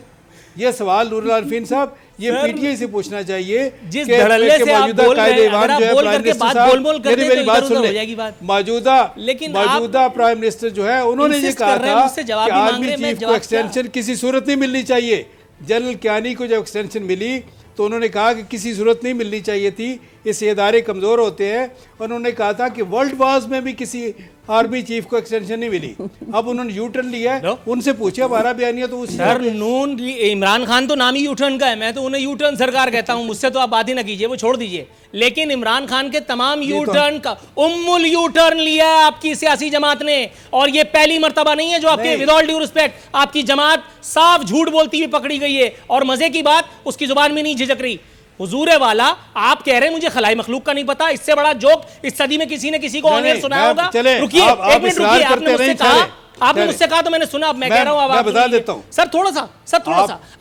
ये सवाल नूरुल आरिफीन साहब ये पीटीआई से पूछना चाहिए। जिस धड़ल्ले से आप बोल रहे हैं, अगर आप बोल करके बात बोल करते मेरी बात सुन हो जाएगी बात। मौजूदा प्राइम मिनिस्टर जो है उन्होंने ये कहा था कि आर्मी चीफ को एक्सटेंशन किसी सूरत नहीं मिलनी चाहिए। जनरल कियानी को जब एक्सटेंशन मिली तो उन्होंने कहा कि किसी सूरत नहीं मिलनी चाहिए थी, इससे इदारे कमज़ोर होते हैं। और उन्होंने कहा था कि वर्ल्ड वार्स में भी किसी आर्मी चीफ को एक्सटेंशन नहीं मिली। अब उन्होंने यू टर्न लिया है, उनसे पूछे हमारा बयानिया तो सर नून इमरान खान तो नाम ही यू टर्न का है, मैं तो उन्हें यू टर्न सरकार कहता हूं, मुझसे तो आप बात ही ना कीजिए, वो छोड़ दीजिए। लेकिन इमरान खान के तमाम यू टर्न का उम्मुल यू टर्न लिया है आपकी सियासी जमात ने, और ये पहली मर्तबा नहीं है जो आपके विद ऑल ड्यू रिस्पेक्ट आपकी जमात साफ झूठ बोलती हुई पकड़ी गई है। और मजे की बात, उसकी जुबान में नहीं झिझक रही। हुजूर वाला आप कह रहे हैं मुझे खलाई मखलूक का नहीं पता, इससे बड़ा जोक इस सदी में किसी ने किसी को ऑनर सुनाया होगा? रुकिए एक मिनट रुकिए, आपने मुझसे कहा, आपने मुझसे कहा तो मैंने सुना, अब मैं कह रहा हूं, मैं बता देता हूं सर थोड़ा सा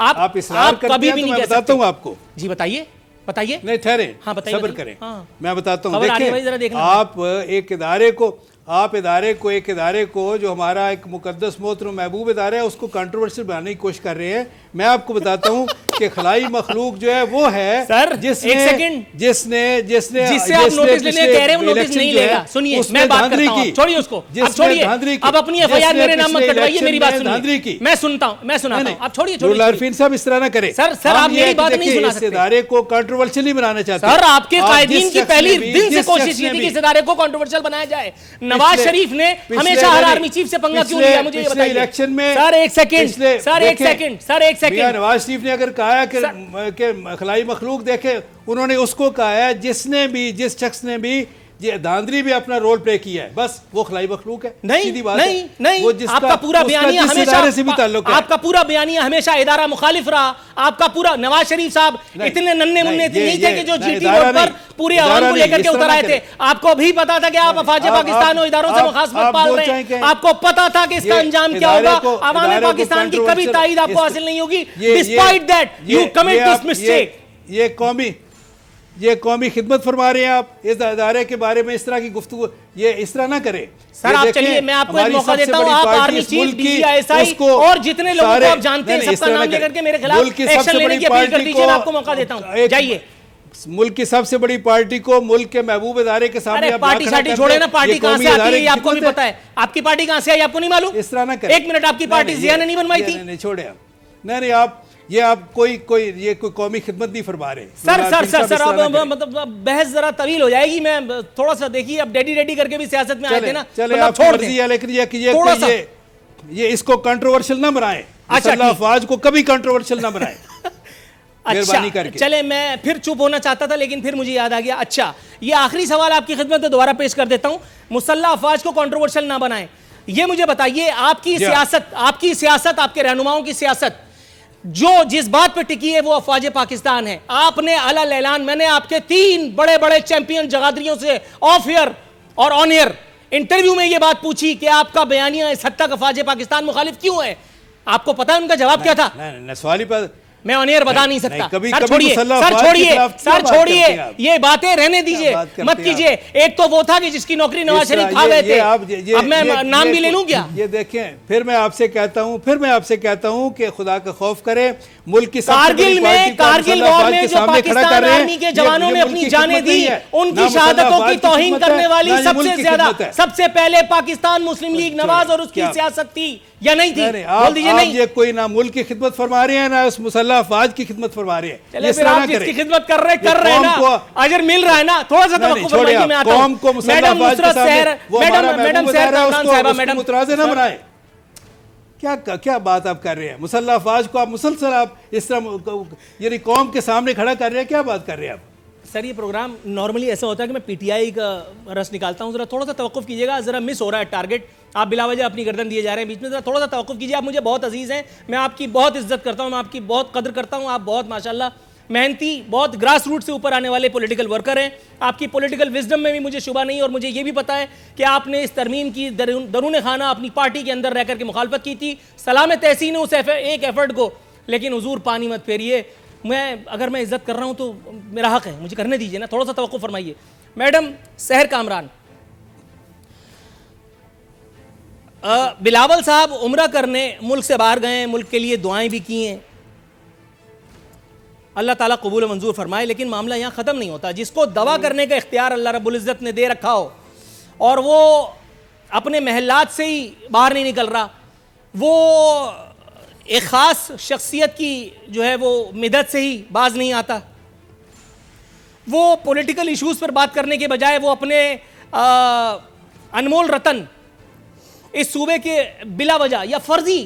आप इसरार कभी भी नहीं कह बताता हूं आपको। जी बताइए बताइए। नहीं ठहरे, हाँ बताइए, सब्र करें, हाँ। मैं बताता हूं। देखिए देखिए आप एक इदारे को जो हमारा एक मुकद्दस मोहतरम महबूब इदारा है उसको कंट्रोवर्शियल बनाने की कोशिश कर रहे हैं। मैं आपको बताता हूं कि खलाई मखलूक जो है वो है सर जिसने जिससे आप नोटिस लेने कह रहे हैं वो नोटिस नहीं लेगा। सुनिए मैं बात करता हूं, छोड़िए उसको, अब छोड़िए, अब अपनी एफआईआर मेरे नाम मत कटवाइए, मेरी बात सुनिए, मैं सुनता हूं, मैं सुनाता हूं, आप छोड़िए। आरिफीन साहब इस तरह ना करें सर, आप मेरी बात नहीं सुना सकते। इस इदारे को कंट्रोवर्शियल नहीं बनाना चाहते सर, आपके कायदीन की पहली दिन से कोशिश ये थी कि इस इदारे को कंट्रोवर्शियल बनाया जाए। नवाज शरीफ ने हमेशा हर आर्मी चीफ से पंगा क्यों लिया, मुझे ये बताइए। इलेक्शन में सर एक सेकंड नवाज शरीफ ने अगर कहा है कि खलाई मखलूक देखे, उन्होंने उसको कहा है जिस शख्स ने भी ये धांधली भी अपना रोल प्ले किया है, बस वो खलाई मखलूक है। नहीं, वो आपका पूरा बयानिया हमेशा से भी ताल्लुक है, आपका पूरा बयानिया हमेशा इदारा मुखालिफ रहा। आपका पूरा नवाज शरीफ साहब इतने नन्हे मुन्ने नहीं थे कि जो जीटी रोड पर पूरे आवाम को लेकर के उतर आए थे। आपको भी पता था कि आप अफवाजे पाकिस्तान और इदारों से मुखासमत पाल रहे हैं। आपको पता था कि इसका अंजाम क्या होगा। अवाम पाकिस्तान की कभी ताईद आपको हासिल नहीं होगी। Despite that you commit this mistake. ये कौमी खिदमत फरमा रहे हैं आप इस इदारे के बारे में, इस तरह की गुफ्तगू ये इस तरह ना करें। सर आप चलिए, मैं आपको एक मौका देता हूं, आप आर्मी चीफ, डीजीआईएसआई और जितने लोगों को आप जानते हैं सबका नाम लेकर के मेरे खिलाफ एक्शन लेने की अपील कर दीजिए। मैं आपको मौका देता हूं, जाइए। मुल्क की सबसे बड़ी पार्टी को मुल्क के महबूब इदारे के सामने पार्टी शार्टी छोड़े ना, पार्टी कहां से आती है आपको भी पता है। आपकी पार्टी कहां से आई आपको नहीं मालूम? इस तरह ना करें। एक मिनट, आपकी पार्टी जिया ने नहीं बनवाई थी? नहीं छोड़े आप, नहीं आप कोई कौमी खिदमत नहीं फरमा रहे। सर अब मतलब बहस जरा तवील हो जाएगी। मैं थोड़ा सा देखिए, अब डेडी करके भी सियासत में आए थे ना, चले आप छोड़ दिया, लेकिन ये इसको कंट्रोवर्शियल ना बनाए। अच्छा, अफवाज को कभी कंट्रोवर्शियल ना बनाए। अच्छा चले, मैं फिर चुप होना चाहता था लेकिन फिर मुझे याद आ गया। अच्छा, ये आखिरी सवाल आपकी खिदमत में दोबारा पेश कर देता हूं। मुसल्लह अफवाज को कंट्रोवर्शियल ना बनाए, ये मुझे बताइए। आपकी सियासत, आपके रहनुमाओं की सियासत जो जिस बात पे टिकी है वो अफवाज पाकिस्तान है। आपने अलल ऐलान, मैंने आपके 3 बड़े बड़े चैंपियन जगादरियों से ऑफ एयर और ऑन एयर इंटरव्यू में ये बात पूछी कि आपका बयानिया इस हद तक अफवाज पाकिस्तान मुखालिफ क्यों है। आपको पता है उनका जवाब क्या था? सवाल ही पर मैं ऑन एयर बता नहीं सकता। सर छोड़िए, ये बातें रहने दीजिए, मत कीजिए। एक तो वो था कि जिसकी नौकरी नवाज शरीफ खा गए थे, अब मैं नाम भी ले लूं क्या? ये देखें, फिर मैं आपसे कहता हूं कि खुदा का खौफ करें। मुल्क की कारगिल वॉर में जो पाकिस्तान आर्मी के जवानों ने अपनी जानें दी, उनकी शहादतों की तौहीन करने वाली सबसे ज्यादा, सबसे पहले पाकिस्तान मुस्लिम लीग नवाज और उसकी सियासत थी या नहीं थी? बोल दीजिए। नहीं, ये कोई ना मुल्क की खिदमत फरमा रहे हैं ना उस मुसल्लह अफवाज की खिदमत फरमा रहे हैं। चलिए फिर आप जिसकी खिदमत कर रहे हैं ना, अजर मिल रहा है ना, थोड़ा सा तवक्कुफ फरमाइए। मैं आता हूं। मैडम नुसरत सहर, मैडम सहर कामरान साहिबा, मैडम मुतराज़े ना बनाए। क्या बात आप कर रहे हैं? मुसल्लह अफवाज को आप मुसलसल आप इस तरह यानी कौम के सामने खड़ा कर रहे हैं, क्या बात कर रहे हैं आप? सर ये प्रोग्राम नॉर्मली ऐसा होता है कि मैं पीटीआई का रस निकालता हूं, जरा थोड़ा सा तवक्कुफ कीजिएगा, जरा मिस हो रहा है टारगेट। आप बिलावजह अपनी गर्दन दिए जा रहे हैं बीच में, जरा थोड़ा सा तवक्कुफ कीजिए। आप मुझे बहुत अजीज़ हैं, मैं आपकी बहुत इज्जत करता हूं, मैं आपकी बहुत कदर करता हूं, आप बहुत माशाल्लाह मेहनती, बहुत ग्रास रूट से ऊपर आने वाले पॉलिटिकल वर्कर हैं। आपकी पॉलिटिकल विजडम में भी मुझे शुबा नहीं, और मुझे ये भी पता है कि आपने इस तरमीम की दरून खाना अपनी पार्टी के अंदर रहकर के मुखालफत की थी। सलाम तहसीन है उस एक एफर्ट को, लेकिन हुजूर पानी मत फेरिए। अगर मैं इज्जत कर रहा हूं तो मेरा हक है, मुझे करने दीजिए ना, थोड़ा सा तवक्कुफ फरमाइए। मैडम सहर कामरान, बिलावल साहब उम्रा करने मुल्क से बाहर गए, मुल्क के लिए दुआएं भी की हैं, अल्लाह ताला कबूल मंजूर फरमाए, लेकिन मामला यहाँ ख़त्म नहीं होता। जिसको दवा करने का इख्तियार अल्लाह रब्बुल इज़्ज़त ने दे रखा हो और वो अपने महलात से ही बाहर नहीं निकल रहा, वो एक ख़ास शख्सियत की जो है वो मिदद से ही बाज नहीं आता, वो पॉलिटिकल इश्यूज़ पर बात करने के बजाय वो अपने अनमोल रतन इस सूबे के बिला वजह या फर्जी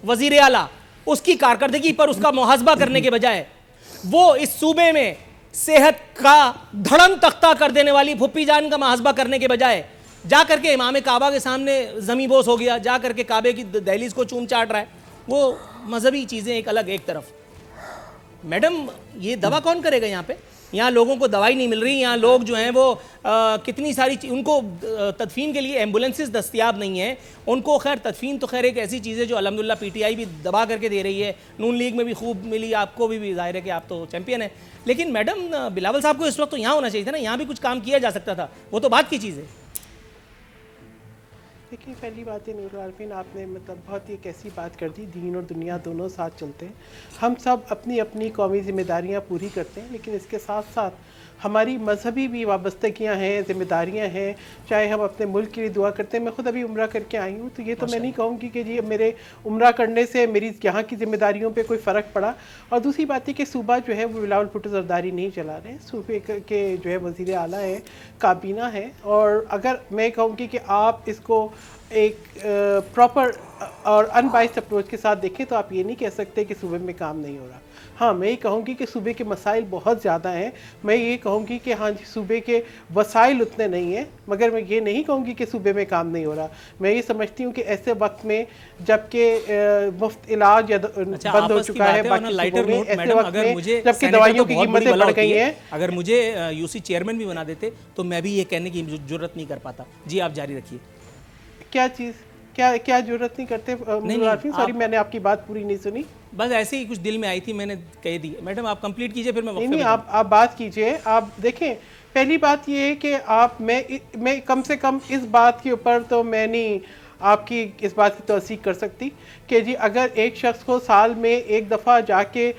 वजीर आला उसकी कारकर्दगी पर उसका मुहासबा करने के बजाय वो इस सूबे में सेहत का धड़म तख्ता कर देने वाली फुप्पी जान का मुहासबा करने के बजाय जा करके इमाम काबा के सामने ज़मी बोस हो गया, जा करके काबे की दहलीज को चूम चाट रहा है। वो मजहबी चीज़ें एक अलग एक तरफ। मैडम ये दवा कौन करेगा यहाँ पे? यहाँ लोगों को दवाई नहीं मिल रही, यहाँ लोग जो हैं वो कितनी सारी उनको तदफीन के लिए एम्बुलेंसेस दस्तियाब नहीं है उनको। खैर तदफीन तो खैर एक ऐसी चीज़ है जो अल्हम्दुलिल्लाह पीटीआई भी दबा करके दे रही है, नून लीग में भी खूब मिली, आपको भी जाहिर है कि आप तो चैंपियन है। लेकिन मैडम बिलावल साहब को इस वक्त तो यहाँ होना चाहिए था ना, यहाँ भी कुछ काम किया जा सकता था, वो तो बात की चीज़ है। देखिए पहली बात है नूरुल आरिफीन, आपने मतलब बहुत ही एक ऐसी बात कर दी, दीन और दुनिया दोनों साथ चलते हैं। हम सब अपनी अपनी कौमी जिम्मेदारियां पूरी करते हैं, लेकिन इसके साथ साथ हमारी मजहबी भी वाबस्तगियाँ हैं, जिम्मेदारियां हैं। चाहे हम अपने मुल्क के लिए दुआ करते हैं, मैं खुद अभी उम्रा करके आई हूँ, तो ये तो मैं नहीं कहूँगी कि जी मेरे उम्रा करने से मेरी यहाँ की जिम्मेदारियों पे कोई फ़र्क पड़ा। और दूसरी बात है कि सूबा जो है वो बिलावल भुट्टो ज़रदारी नहीं चला रहे, सूबे के जो है वज़ीर आला है, काबीना है। और अगर मैं कहूँगी कि आप इसको एक प्रॉपर और अनबाइस्ड अप्रोच के साथ देखें तो आप ये नहीं कह सकते कि सूबे में काम नहीं हो रहा। हाँ, मैं ये कहूँगी कि सूबे के मसाइल बहुत ज़्यादा हैं। मैं ये कहूँगी कि हाँ जी सूबे के वसाइल उतने नहीं हैं, मगर मैं ये नहीं कहूँगी कि सूबे में काम नहीं हो रहा। मैं ये समझती हूँ कि ऐसे वक्त में जबकि मुफ्त इलाज बंद हो चुका है बाकी सूबों में, ऐसे वक्त में जबकि दवाइयों की कीमतें बढ़ गई हैं, अगर मुझे यूसी चेयरमैन भी बना देते तो मैं भी ये कहने की जरूरत नहीं कर पाता। जी आप जारी रखिए। क्या चीज़ क्या जरूरत नहीं करते? सॉरी मैंने आपकी बात पूरी नहीं सुनी, बस ऐसे ही कुछ दिल में आई थी मैंने कह दी। मैडम आप कंप्लीट कीजिए फिर मैं नहीं आप बात कीजिए। आप देखें पहली बात ये है कि आप मैं कम से कम इस बात के ऊपर तो मैं नहीं आपकी इस बात की तौसीक कर सकती कि जी अगर एक शख्स को साल में एक दफ़ा जाके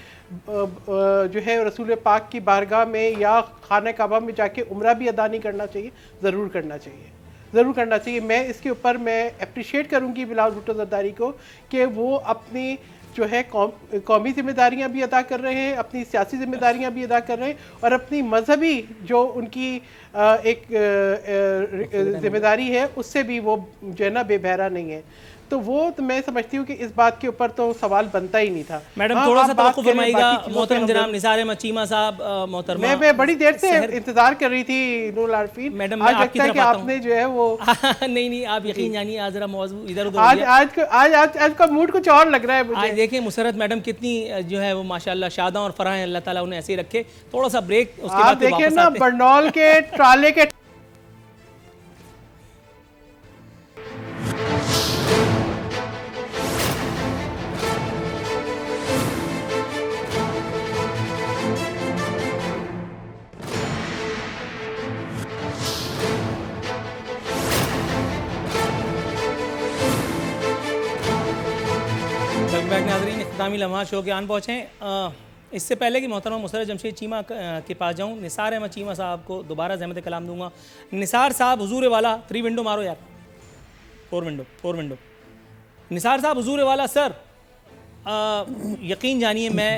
जो है रसूल पाक की बारगाह में या खाना काबा में जाके उम्रा भी अदा नहीं करना चाहिए? ज़रूर करना चाहिए, ज़रूर करना चाहिए। मैं इसके ऊपर मैं अप्रिशिएट करूँगी बिलावल भुट्टो ज़रदारी को कि वो अपनी जो है कौमी जिम्मेदारियां भी अदा कर रहे हैं, अपनी सियासी जिम्मेदारियां भी अदा कर रहे हैं, और अपनी मजहबी जो उनकी एक जिम्मेदारी है उससे भी वो जो है ना बेबहरा नहीं है। तो वो तो मैं समझती हूँ कि इस बात के ऊपर तो सवाल बनता ही नहीं था। मैडम थोड़ा सा तवक्कुफ फरमाइएगा। मोहतरम जनाब निसार अहमद चीमा साहब, मोहतरमा मैं बड़ी देर से इंतजार कर रही थी नूरुल आरिफीन। मैडम आज लगता है कि आपने जो है वो नहीं आप यकीन जानिए आज जरा मौजू इधर उधर आज का मूड कुछ और लग रहा है मुझे। आज देखें मुसरत मैडम कितनी जो है वो माशाल्लाह शादा और फराह हैं, अल्लाह ताला उन्हें ऐसे ही रखे। थोड़ा सा ब्रेक, उसके बाद देखिए ना बरनौल के ट्राले के नाज़रीन इख्तितामी लम्हा शो के आन पहुँचे। इससे पहले कि मोहतरमा मुसरत जमशेद चीमा के पास जाऊँ, निसार अहमद चीमा साहब को दोबारा ज़हमत कलाम दूंगा। निसार साहब हुजूर वाला 3 विंडो मारो यार, 4 विंडो। निसार साहब हुजूर वाला सर, यकीन जानिए मैं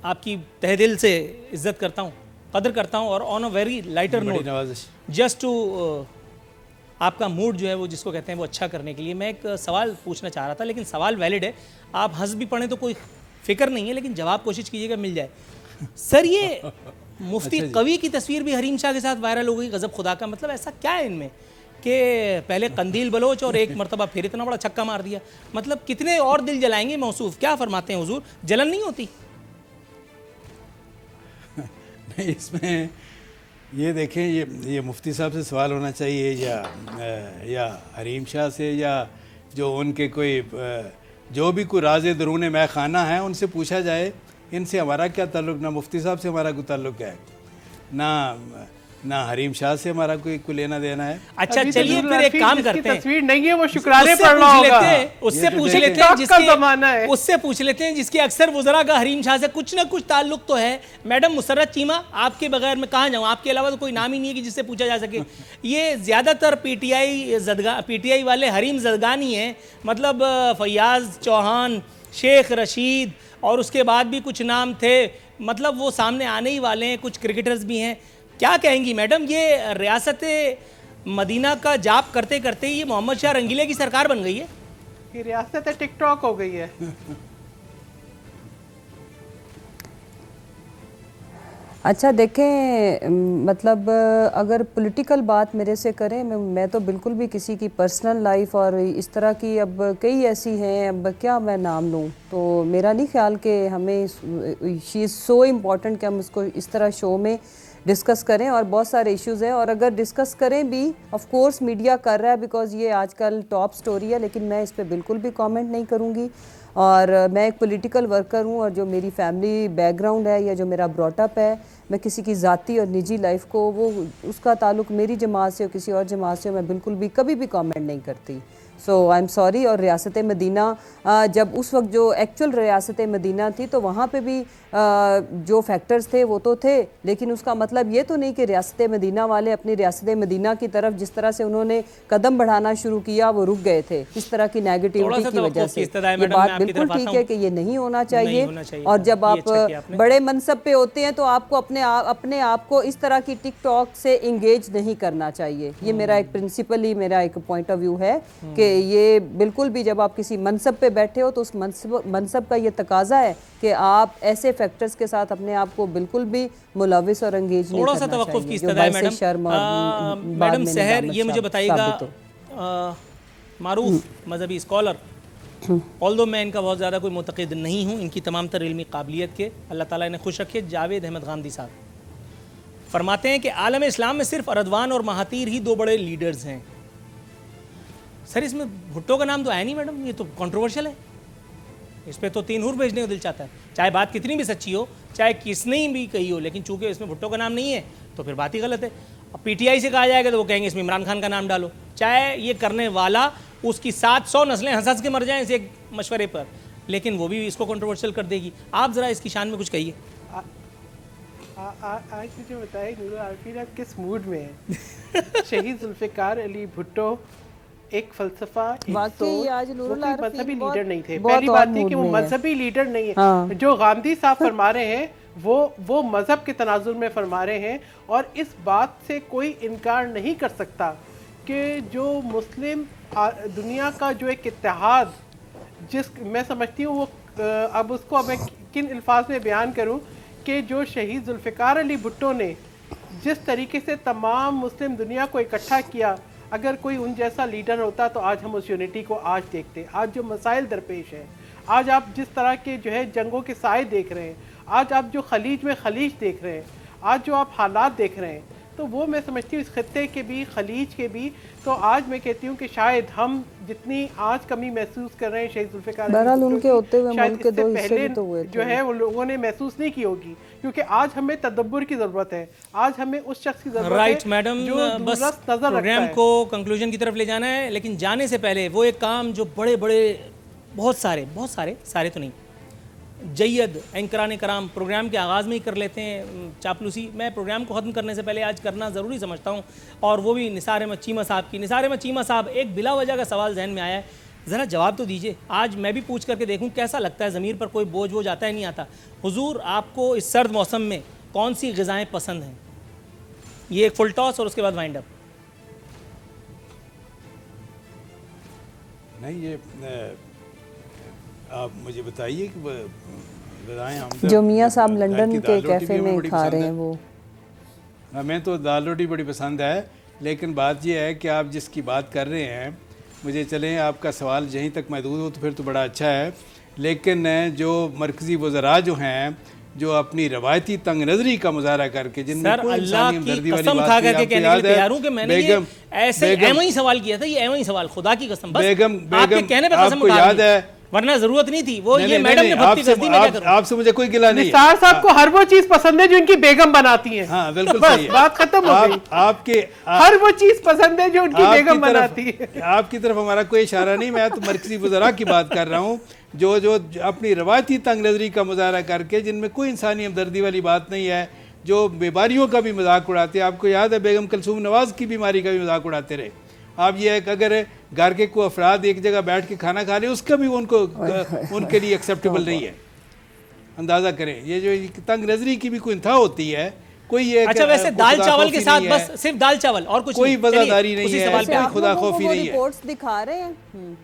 आपकी तहे दिल से इज़्ज़त करता हूँ, कदर करता हूँ, और on a very lighter note just to आपका मूड जो है वो जिसको कहते हैं वो अच्छा करने के लिए मैं एक सवाल पूछना चाह रहा था, लेकिन सवाल वैलिड है। आप हंस भी पढ़ें तो कोई फिक्र नहीं है, लेकिन जवाब कोशिश कीजिएगा मिल जाए। सर ये मुफ्ती कवि की तस्वीर भी हरीम शाह के साथ वायरल हो गई, गज़ब खुदा का। मतलब ऐसा क्या है इनमें कि पहले कंदील बलोच और एक मरतबा फिर इतना बड़ा छक्का मार दिया? मतलब कितने और दिल जलाएंगे मौसूफ? क्या फरमाते हैं हुजूर, जलन नहीं होती? नहीं, इसमें ये देखें, ये मुफ्ती साहब से सवाल होना चाहिए या हरीम शाह से, या जो उनके कोई जो भी कोई राज़ दरून मैं खाना है उनसे पूछा जाए। इनसे हमारा क्या ताल्लुक़, ना मुफ्ती साहब से हमारा कोई ताल्लुक़ है, ना हरीम शाह से हमारा कोई लेना देना है। अच्छा चलिए फिर एक काम करते हैं, तस्वीर नहीं है, वो शुक्राने पढ़ रहा होगा। उससे पूछ लेते हैं उससे पूछ लेते हैं जिसके अक्सर वज़रा का हरीम शाह से कुछ ना कुछ ताल्लुक तो है। मैडम मुसर्रत चीमा, आपके बगैर मैं कहाँ जाऊँ, आपके अलावा तो कोई नाम ही नहीं है कि जिससे पूछा जा सके। ये ज़्यादातर पीटीआई वाले हरीम जदगानी हैं, मतलब फैयाज चौहान, शेख रशीद और उसके बाद भी कुछ नाम थे, मतलब वो सामने आने ही वाले हैं। कुछ क्रिकेटर्स भी हैं। क्या कहेंगी मैडम, ये रियासत मदीना का जाप करते करते ही ये मोहम्मद शाह रंगीले की सरकार बन गई है? ये रियासत टिकटॉक हो गई है। अच्छा देखें, मतलब अगर पॉलिटिकल बात मेरे से करें, मैं तो बिल्कुल भी किसी की पर्सनल लाइफ और इस तरह की, अब कई ऐसी हैं, अब क्या मैं नाम लूँ, तो मेरा नहीं ख्याल कि हमें शी इज़ सो इम्पॉर्टेंट कि हम उसको इस तरह शो में डिस्कस करें। और बहुत सारे इश्यूज़ हैं, और अगर डिस्कस करें भी, ऑफ कोर्स मीडिया कर रहा है बिकॉज़ ये आजकल टॉप स्टोरी है, लेकिन मैं इस पर बिल्कुल भी कमेंट नहीं करूँगी। और मैं एक पॉलिटिकल वर्कर हूँ, और जो मेरी फैमिली बैकग्राउंड है या जो मेरा ब्रॉटअप है, मैं किसी की ज़ाती और निजी लाइफ को, वो उसका ताल्लुक़ मेरी जमात से और किसी और जमात से मैं बिल्कुल भी कभी भी कमेंट नहीं करती। सो आई एम सॉरी। और रियासत मदीना, जब उस वक्त जो एक्चुअल रियासत मदीना थी, तो वहाँ पे भी जो फैक्टर्स थे वो तो थे, लेकिन उसका मतलब ये तो नहीं कि रियासत मदीना वाले अपनी रियासत मदीना की तरफ जिस तरह से उन्होंने कदम बढ़ाना शुरू किया वो रुक गए थे, इस तरह की नेगेटिविटी की वजह से। ये बात बिल्कुल ठीक है कि ये नहीं होना चाहिए। और जब आप बड़े मनसब पे होते हैं तो आपको अपने आप को इस तरह की टिकटॉक से इंगेज नहीं करना चाहिए। ये मेरा एक प्रिंसिपली, मेरा एक पॉइंट ऑफ व्यू है कि ये बिल्कुल भी, जब आप किसी मनसब पे बैठे हो तो उस मनसब का ये तकाजा है कि आप ऐसे फैक्टर्स के साथ अपने आप को बिल्कुल भी मुलविस और अंगेज नहीं करना चाहिए। थोड़ा सा तवक्कुफ की इस्तदा है मैडम सहर, ये मुझे बताइएगा, मारूफ मजहबी स्कॉलर, ऑल्दो मैं इनका बहुत ज़्यादा कोई मुतक़िद नहीं हूँ इनकी तमाम तर इल्मी काबिलियत के, अल्लाह ताला इन्हें खुश रखे, जावेद अहमद गांधी साहब फरमाते हैं कि आलम इस्लाम में सिर्फ रदवान और महातीर ही दो बड़े लीडर्स हैं। सर इसमें भुट्टो का नाम तो आया नहीं मैडम, ये तो कंट्रोवर्शियल है, इस पर तो 3 हुर भेजने को दिल चाहता है, चाहे बात कितनी भी सच्ची हो, चाहे किसने भी कही हो, लेकिन चूंकि इसमें भुट्टो का नाम नहीं है तो फिर बात ही गलत है। अब पीटीआई से कहा जाएगा तो वो कहेंगे इसमें इमरान खान का नाम डालो, चाहे ये करने वाला उसकी 700 नस्लें हंस के मर जाएं इस एक मशवरे पर, लेकिन वो भी इसको कंट्रोवर्शियल कर देगी। आप ज़रा इसकी शान में कुछ कहिए। आज मुझे बताइए नूरुल आरिफीन आप किस मूड में हैं? शहीद जुल्फ़िकार अली भुट्टो एक फलसफा, आज मजहबी लीडर नहीं थे। पहली बात थी कि वो मजहबी लीडर नहीं है। हाँ। जो गांधी साहब फरमा रहे हैं वो मजहब के तनाजुर में फरमा रहे हैं, और इस बात से कोई इनकार नहीं कर सकता कि जो मुस्लिम दुनिया का जो एक इत्तेहाद, जिस मैं समझती हूँ वो, अब उसको मैं किन अल्फाज में बयान करूँ कि जो शहीद जुल्फ़िकार अली भुट्टो ने जिस तरीके से तमाम मुस्लिम दुनिया को इकट्ठा किया, अगर कोई उन जैसा लीडर होता तो आज हम उस यूनिटी को आज देखते। आज जो मसाइल दरपेश हैं, आज आप जिस तरह के जो है जंगों के साए देख रहे हैं, आज आप जो खलीज में खलीज देख रहे हैं, आज जो आप हालात देख रहे हैं, तो वो मैं समझती हूँ इस खत्ते के भी, खलीज के भी, तो आज मैं कहती हूँ कि शायद हम जितनी आज कमी महसूस कर रहे हैं शहीद जुल्फ़िकार उनके होते हुए मुल्क के 2 हिस्से भी तो हुए जो है वो लोगों ने महसूस नहीं की होगी, क्योंकि आज हमें तदब्बुर की ज़रूरत है, आज हमें उस शख्स की ज़रूरत है। राइट मैडम, बस प्रोग्राम को कंक्लूजन की तरफ ले जाना है, लेकिन जाने से पहले वो एक काम जो बड़े बहुत सारे तो नहीं, जय्यद एंकरान कराम प्रोग्राम के आगाज़ में ही कर लेते हैं चापलूसी, मैं प्रोग्राम को ख़त्म करने से पहले आज करना ज़रूरी समझता हूँ, और वो भी निसार अहमद चीमा साहब की। निसार अहमद चीमा साहब, एक बिला वजह का सवाल जहन में आया है, ज़रा जवाब तो दीजिए। आज मैं भी पूछ करके देखूँ कैसा लगता है, ज़मीर पर कोई बोझ आता है नहीं आता। हुजूर आपको इस सर्द मौसम में कौन सी ग़िज़ाएँ पसंद हैं? ये एक फुल टॉस और उसके बाद वाइंड अप। नहीं, ये आप मुझे बताइए कि जो मियाँ साहब लंदन के कैफ़े में खा रहे हैं वो। हमें तो दाल रोटी बड़ी पसंद है, लेकिन बात यह है कि आप जिसकी बात कर रहे हैं, मुझे चलें आपका सवाल यहीं तक महदूद हो तो फिर तो बड़ा अच्छा है, लेकिन जो मरकज़ी वज़रा जो हैं जो अपनी रवायती तंग नजरी का मुजाहरा करके जिनमें सर कोई अल्लाह इंसानी की हमदर्दी वाली कसम बात खा नहीं, करके आपको कहने के याद लिए है तैयार हूं कि मैंने ये बेगम ऐसे एवं ही सवाल किया था, ये एवं ही सवाल, खुदा की कसम, बस बेगम आपके कहने पे कसम आपको उठा याद ली, है वरना जरूरत नहीं थी। वो नहीं, ये नहीं, मैडम नहीं, ने भक्ति कर दी, मैं क्या करूं? आपसे मुझे कोई गिला नहीं है। निसार साहब को हर वो चीज पसंद है जो इनकी बेगम बनाती है। हाँ बिल्कुल बस सही है। बात खत्म हो गई। आपके हर वो चीज पसंद है जो उनकी बेगम बनाती है। आपकी तरफ हमारा कोई इशारा नहीं, मैं तो मरकजी वज़रा की बात कर रहा हूँ जो अपनी रवायती तंग नजरी का मुजाहरा करके जिनमें कोई इंसानी हमदर्दी वाली बात नहीं है, जो बीमारियों का भी मजाक उड़ाते हैं। आपको याद है बेगम कलसूम नवाज की बीमारी का भी मजाक उड़ाते रहे। आप ये है कि अगर घर के कोई अफराद एक जगह बैठ के खाना खा रहे उसका भी उनको उनके लिए एक्सेप्टेबल नहीं है। अंदाज़ा करें ये जो तंग नजरी की भी कोई इंतहा होती है, कोई ये अच्छा वैसे दाल चावल के साथ बस सिर्फ दाल चावल और कुछ कोई वज़ादारी नहीं उसी है, सवाल पे कोई आप खुदा लोगों को खौफी वो नहीं है। रिपोर्ट्स दिखा रहे हैं,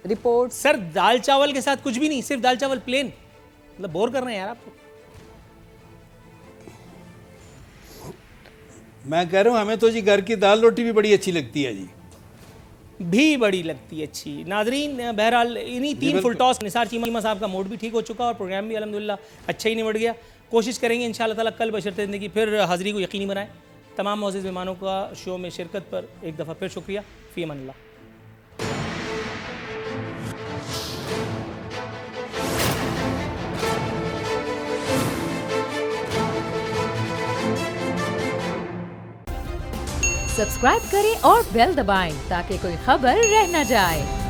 रिपोर्ट्स। सर दाल चावल के साथ कुछ भी नहीं, सिर्फ दाल चावल प्लेन, मतलब बोर कर रहे हैं यार आपको। मैं कह रहा हूँ हमें तो जी घर की दाल रोटी भी बड़ी अच्छी लगती है जी, भी बड़ी लगती है अच्छी। नाजरीन बहरहाल इन्हीं तीन फुल टॉस निसार चीमा साहब का मूड भी ठीक हो चुका और प्रोग्राम भी अल्हम्दुलिल्लाह अच्छा ही निमट गया। कोशिश करेंगे इंशाअल्लाह ताला कल बशर्ते ज़िंदगी फिर हाज़िरी को यकीनी बनाएं। तमाम मौजूद मेहमानों का शो में शिरकत पर एक दफ़ा फिर शुक्रिया। फ़ी अमान अल्लाह। सब्सक्राइब करें और बेल दबाएं ताकि कोई खबर रह न जाए।